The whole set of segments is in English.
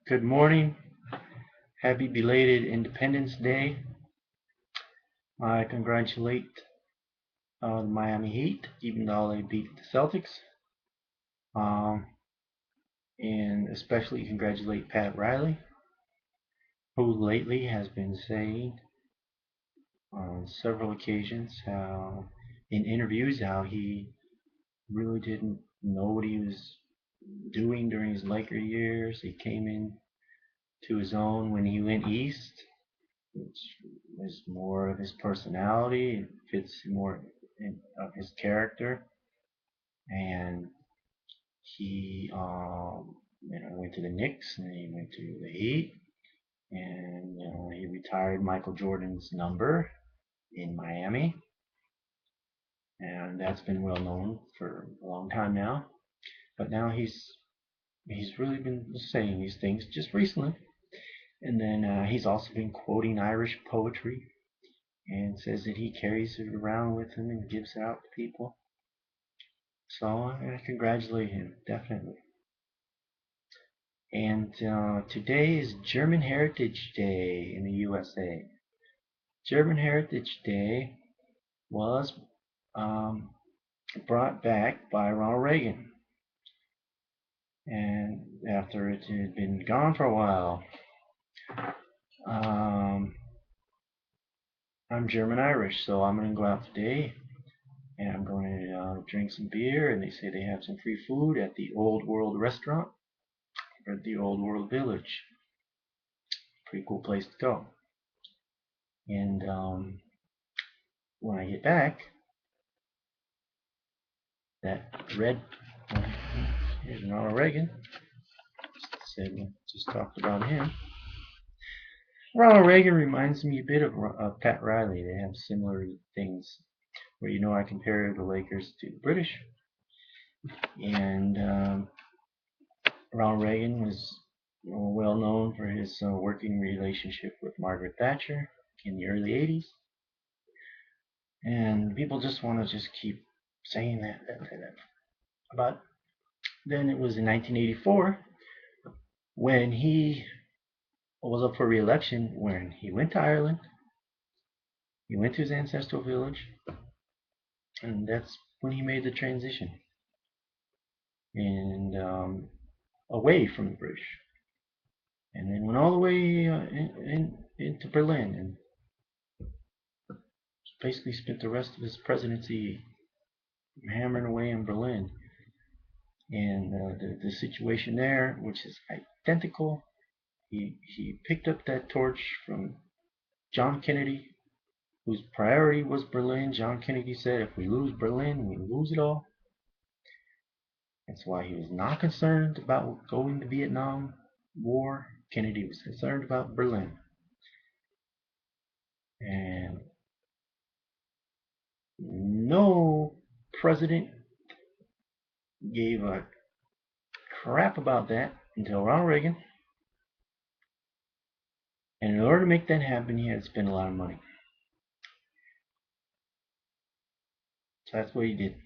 Good morning. Happy belated Independence Day. I congratulate the Miami Heat, even though they beat the Celtics. Um, and especially congratulate Pat Riley, who lately has been saying on several occasions how, in interviews, how he really didn't know what he was doing during his Laker years. He came in to his own when he went east, which is more of his personality. It fits more of his character, and he went to the Knicks and he went to the Heat, and he retired Michael Jordan's number in Miami, and that's been well known for a long time now. But now he's really been saying these things just recently, and then he's also been quoting Irish poetry and says that he carries it around with him and gives it out to people. So I congratulate him, definitely. And today is German Heritage Day in the USA. German Heritage Day was um, brought back by Ronald Reagan, and after it had been gone for a while. Um, I'm German Irish, so I'm going to go out today and I'm going to drink some beer. And they say they have some free food at the Old World Restaurant or the Old World Village. Pretty cool place to go. And when I get back, that red, here's Ronald Reagan. Just talked about him. Ronald Reagan reminds me a bit of Pat Riley. They have similar things where I compare the Lakers to the British. And Ronald Reagan was well known for his working relationship with Margaret Thatcher in the early 80s. And people just want to just keep saying that. But then it was in 1984 when he was up for re-election, when he went to Ireland, he went to his ancestral village, and that's when he made the transition and away from the British, and then went all the way into Berlin, and basically spent the rest of his presidency hammering away in Berlin. And the situation there, which is identical, he picked up that torch from John Kennedy, whose priority was Berlin. John Kennedy said, if we lose Berlin, we lose it all. That's why he was not concerned about going to Vietnam War. Kennedy was concerned about Berlin. And no president gave a crap about that until Ronald Reagan. And in order to make that happen, he had to spend a lot of money. So that's what he did.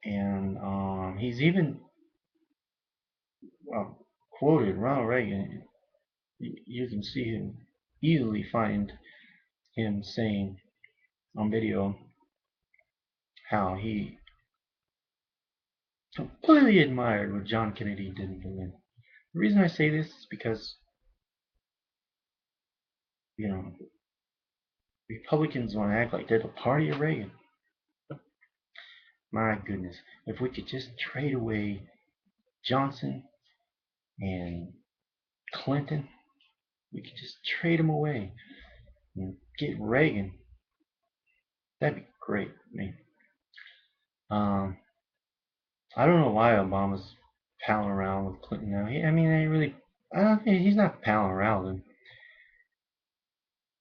And he's even quoted Ronald Reagan. You can see him, easily find him saying on video how he completely admired what John Kennedy did in Berlin. The reason I say this is because, you know, Republicans want to act like they're the party of Reagan. My goodness, if we could just trade away Johnson and Clinton, we could just trade them away and get Reagan. That'd be great. Um, I don't know why Obama's palling around with Clinton now. I don't think he's not palling around with him.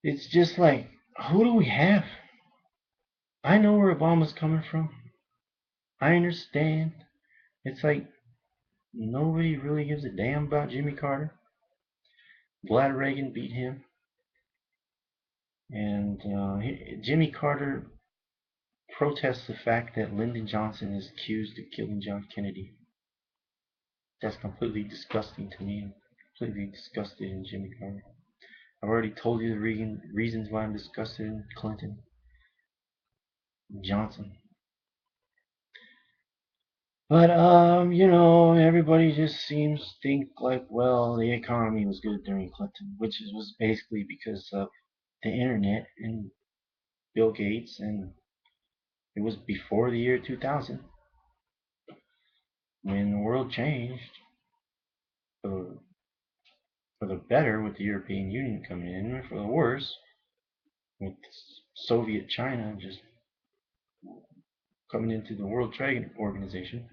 It's just like, who do we have? I know where Obama's coming from. I understand. It's like nobody really gives a damn about Jimmy Carter. Glad Reagan beat him. And Jimmy Carter protests the fact that Lyndon Johnson is accused of killing John Kennedy. That's completely disgusting to me. completely disgusted in Jimmy Carter. I've already told you the reasons why I'm disgusted in Clinton, Johnson. But everybody just seems to think like, well, the economy was good during Clinton, which was basically because of the internet and Bill Gates, and it was before the year 2000 when the world changed for, for the better with the European Union coming in, and for the worse with Soviet China just coming into the World Trade Organization.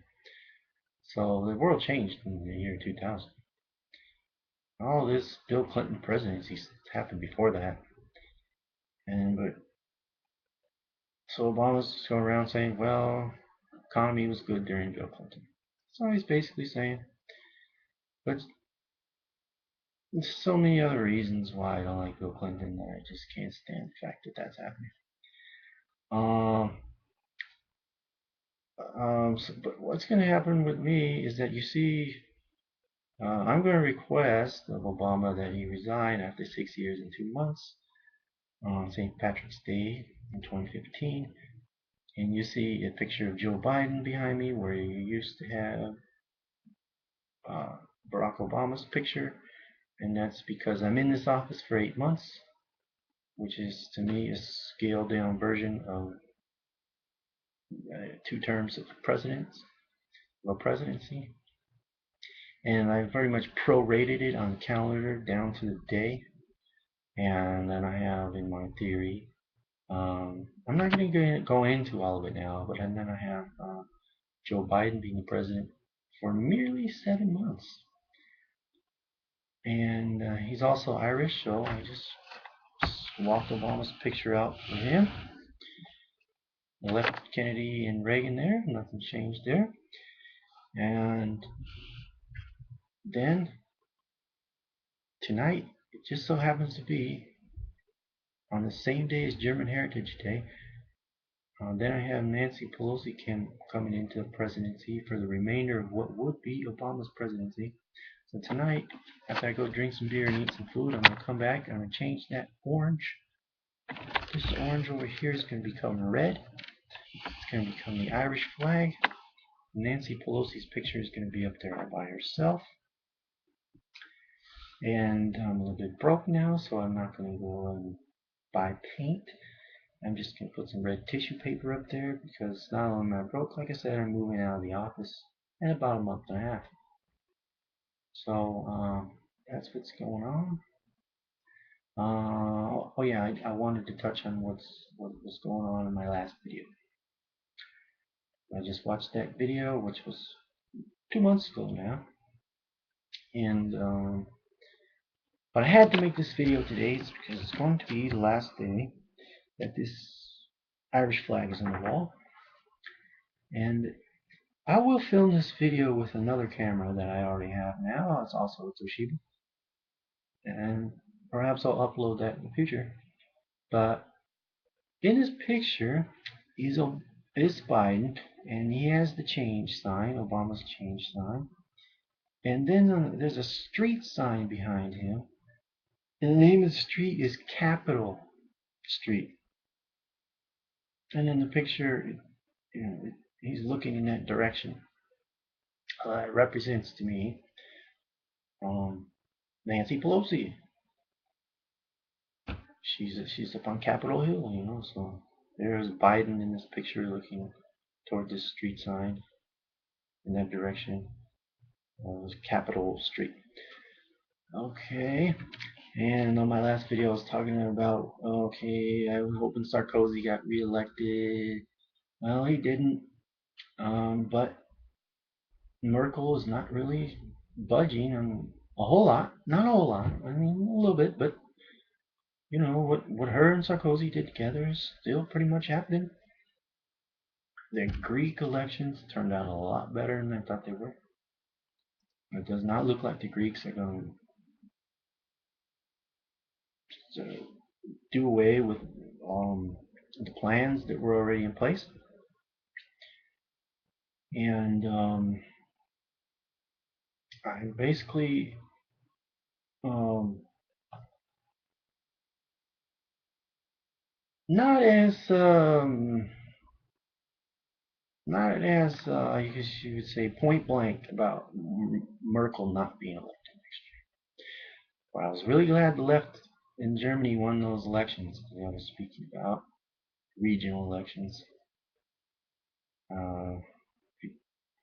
So the world changed in the year 2000. All this Bill Clinton presidency happened before that, but so Obama's going around saying, well, economy was good during Bill Clinton. So he's basically saying, but there's so many other reasons why I don't like Bill Clinton that I just can't stand the fact that that's happening. But what's going to happen with me is that you see, I'm going to request of Obama that he resign after 6 years and 2 months on St. Patrick's Day in 2015. And you see a picture of Joe Biden behind me where you used to have Barack Obama's picture. And that's because I'm in this office for 8 months, which is to me a scaled down version of 2 terms of presidency. And I very much prorated it on the calendar down to the day. And then I have in my theory, I'm not going to go into all of it now, but then I have Joe Biden being the president for merely 7 months. And he's also Irish, so I just swapped Obama's picture out for him. I left Kennedy and Reagan there, nothing changed there. And then tonight, it just so happens to be on the same day as German Heritage Day. Then I have Nancy Pelosi coming into the presidency for the remainder of what would be Obama's presidency. So tonight, after I go drink some beer and eat some food, I'm going to come back and I'm going to change that orange. This orange over here is going to become red. It's going to become the Irish flag. Nancy Pelosi's picture is going to be up there by herself. And I'm a little bit broke now, so I'm not going to go and buy paint. I'm just going to put some red tissue paper up there because not only am I broke, like I said, I'm moving out of the office in about a month and a half. So that's what's going on. Oh yeah, I wanted to touch on what was going on in my last video. I just watched that video, which was 2 months ago now, and but I had to make this video today because it's going to be the last day that this Irish flag is on the wall, and I will film this video with another camera that I already have now. It's also a Toshiba, and perhaps I'll upload that in the future. But in this picture is Biden, and he has the change sign, Obama's change sign, and then there's a street sign behind him, and the name of the street is Capitol Street. And in the picture, he's looking in that direction. It represents to me Nancy Pelosi. She's up on Capitol Hill, so there's Biden in this picture looking toward this street sign in that direction. Capitol Street. Okay, and on my last video I was talking about, okay, I was hoping Sarkozy got reelected. Well, he didn't, but Merkel is not really budging on a whole lot. Not a whole lot, I mean a little bit, but what her and Sarkozy did together is still pretty much happening. The Greek elections turned out a lot better than I thought they were. It does not look like the Greeks are going to do away with the plans that were already in place. And I basically Um, not as not as I guess you would say point blank about Merkel not being elected next year. But I was really glad the left in Germany won those elections that I was speaking about, regional elections, a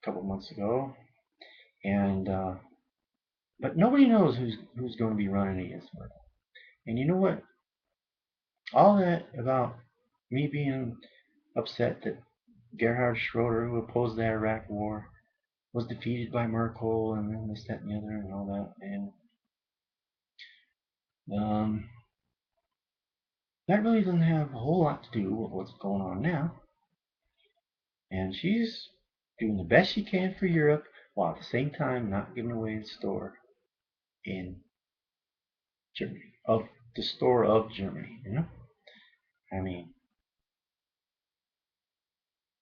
couple months ago, and but nobody knows who's going to be running against Merkel. And you know what? All that about me being upset that Gerhard Schroeder, who opposed the Iraq War, was defeated by Merkel, and then this, that, and the other, and all that. And um, that really doesn't have a whole lot to do with what's going on now. And she's doing the best she can for Europe while at the same time not giving away the store in Germany, of the store of Germany. You know, I mean,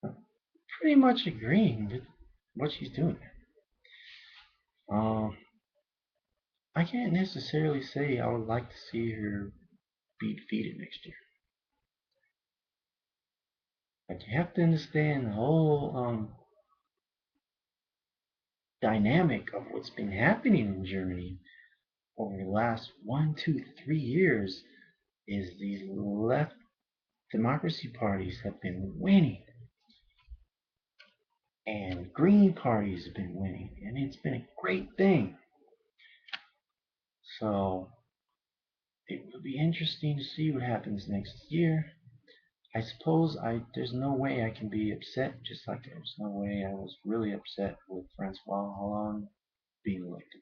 I'm pretty much agreeing with what she's doing. Um, I can't necessarily say I would like to see her be defeated next year. But you have to understand the whole dynamic of what's been happening in Germany over the last 1, 2, 3 years is these left democracy parties have been winning and green parties have been winning, and it's been a great thing. So it will be interesting to see what happens next year. I suppose there's no way I can be upset, just like there's no way I was really upset with Francois Hollande being elected.